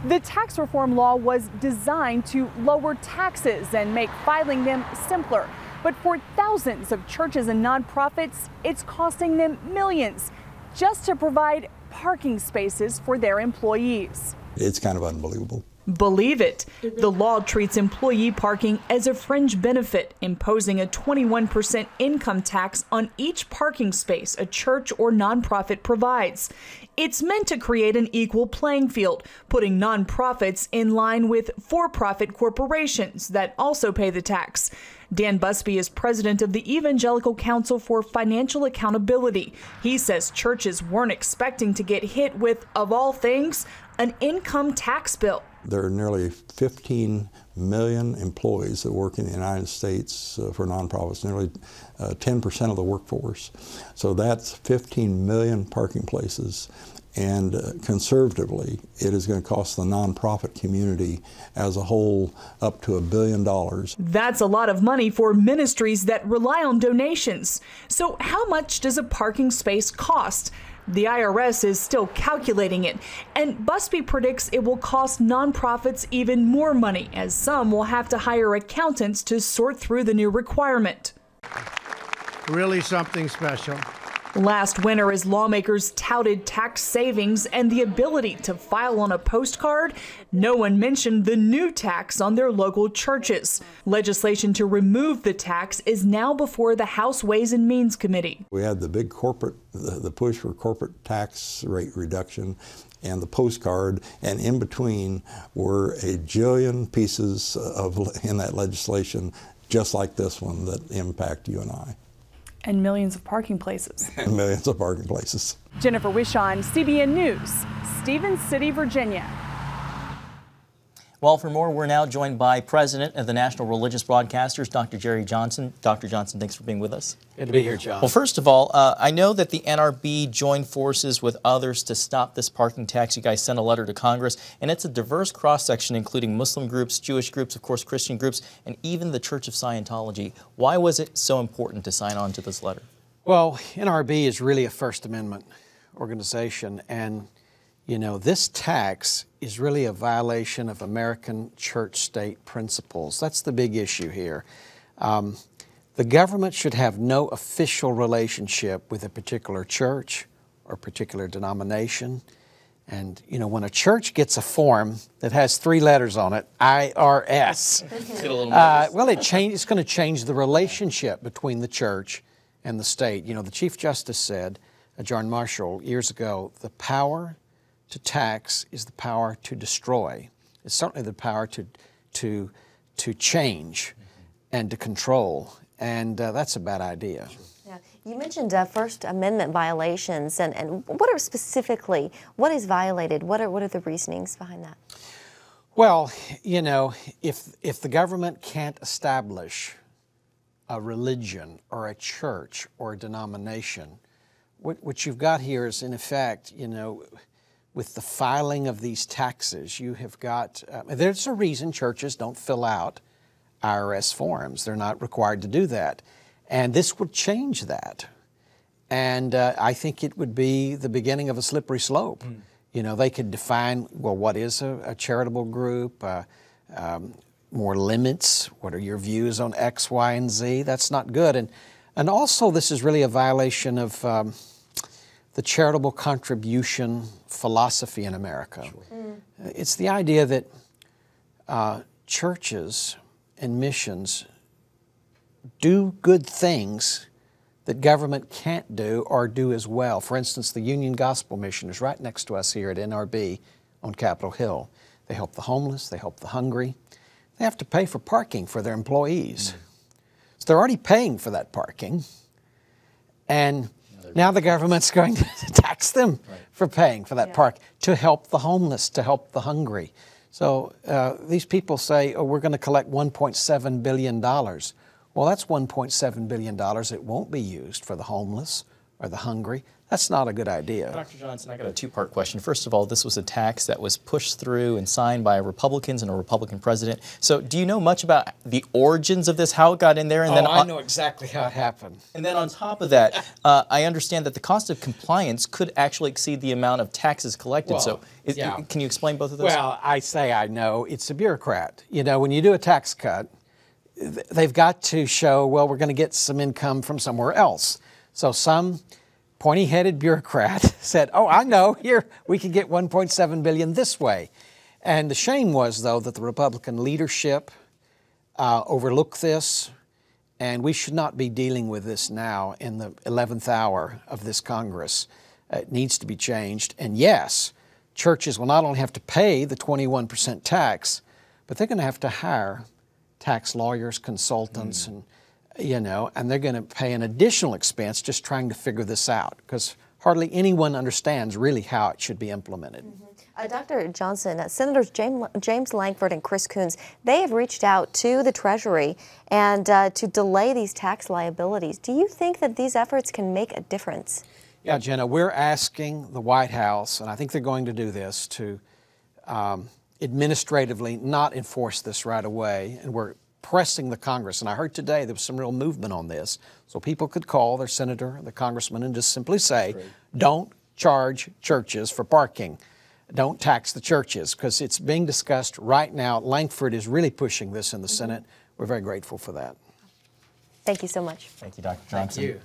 The tax reform law was designed to lower taxes and make filing them simpler. But for thousands of churches and nonprofits, it's costing them millions just to provide parking spaces for their employees. It's kind of unbelievable. Believe it. The law treats employee parking as a fringe benefit, imposing a 21% income tax on each parking space a church or nonprofit provides. It's meant to create an equal playing field, putting nonprofits in line with for-profit corporations that also pay the tax. Dan Busby is president of the Evangelical Council for Financial Accountability. He says churches weren't expecting to get hit with, of all things, an income tax bill. There are nearly 15 million employees that work in the United States for nonprofits, nearly 10% of the workforce. So that's 15 million parking places. And conservatively, it is going to cost the nonprofit community as a whole up to $1 billion. That's a lot of money for ministries that rely on donations. So how much does a parking space cost? The IRS is still calculating it, and Busby predicts it will cost nonprofits even more money, as some will have to hire accountants to sort through the new requirement. Really something special. Last winter, as lawmakers touted tax savings and the ability to file on a postcard, no one mentioned the new tax on their local churches. Legislation to remove the tax is now before the House Ways and Means Committee. We had the big corporate, the push for corporate tax rate reduction and the postcard, and in between were a jillion pieces in that legislation, just like this one, that impact you and I. And millions of parking places. And millions of parking places. Jennifer Wishon, CBN News, Stevens City, Virginia. Well, for more, we're now joined by President of the National Religious Broadcasters, Dr. Jerry Johnson. Dr. Johnson, thanks for being with us. Good to be here, John. Well, first of all, I know that the NRB joined forces with others to stop this parking tax. You guys sent a letter to Congress, and it's a diverse cross-section, including Muslim groups, Jewish groups, of course, Christian groups, and even the Church of Scientology. Why was it so important to sign on to this letter? Well, NRB is really a First Amendment organization, and you know, this tax is really a violation of American church-state principles. That's the big issue here. The government should have no official relationship with a particular church or particular denomination. And, you know, when a church gets a form that has 3 letters on it, IRS, well, it's going to change the relationship between the church and the state. You know, the Chief Justice said, John Marshall, years ago, the power to tax is the power to destroy. It's certainly the power to change and to control, and that's a bad idea. Yeah. You mentioned First Amendment violations, and what are specifically, what is violated? What are the reasonings behind that? Well, you know, if the government can't establish a religion or a church or a denomination, what you've got here is, in effect, you know, with the filing of these taxes, you have got, there's a reason churches don't fill out IRS forms. They're not required to do that. And this would change that. And I think it would be the beginning of a slippery slope. You know, they could define, well, what is a charitable group? More limits. What are your views on X, Y, and Z? That's not good. And also, this is really a violation of the charitable contribution philosophy in America. Sure. It's the idea that churches and missions do good things that government can't do or do as well. For instance, the Union Gospel Mission is right next to us here at NRB on Capitol Hill. They help the homeless, they help the hungry. They have to pay for parking for their employees. So they're already paying for that parking, and now the government's going to tax them for paying for that park to help the homeless, to help the hungry. So these people say, oh, we're going to collect $1.7 billion. Well, that's $1.7 billion. It won't be used for the homeless or the hungry. That's not a good idea. Dr. Johnson, I got a two-part question. First of all, this was a tax that was pushed through and signed by Republicans and a Republican president. So do you know much about the origins of this, how it got in there? And then I know exactly how it happened. And then on top of that, I understand that the cost of compliance could actually exceed the amount of taxes collected. Well, Can you explain both of those? Well, I say I know. It's a bureaucrat. You know, when you do a tax cut, they've got to show, well, we're going to get some income from somewhere else. So some pointy-headed bureaucrat said, oh, I know, here, we could get $1.7 billion this way. And the shame was, though, that the Republican leadership overlooked this, and we should not be dealing with this now in the 11th hour of this Congress. It needs to be changed. And yes, churches will not only have to pay the 21% tax, but they're going to have to hire tax lawyers, consultants, and and they're going to pay an additional expense just trying to figure this out, because hardly anyone understands really how it should be implemented. Dr. Johnson, Senators James Lankford and Chris Coons, they have reached out to the Treasury and to delay these tax liabilities. Do you think that these efforts can make a difference? Yeah, Jenna, we're asking the White House, and I think they're going to do this, to administratively not enforce this right away, and we're pressing the Congress. And I heard today there was some real movement on this, so people could call their senator, the congressman, and just simply say, don't charge churches for parking. Don't tax the churches, because it's being discussed right now. Lankford is really pushing this in the Senate. We're very grateful for that. Thank you so much. Thank you, Dr. Johnson. Thank you.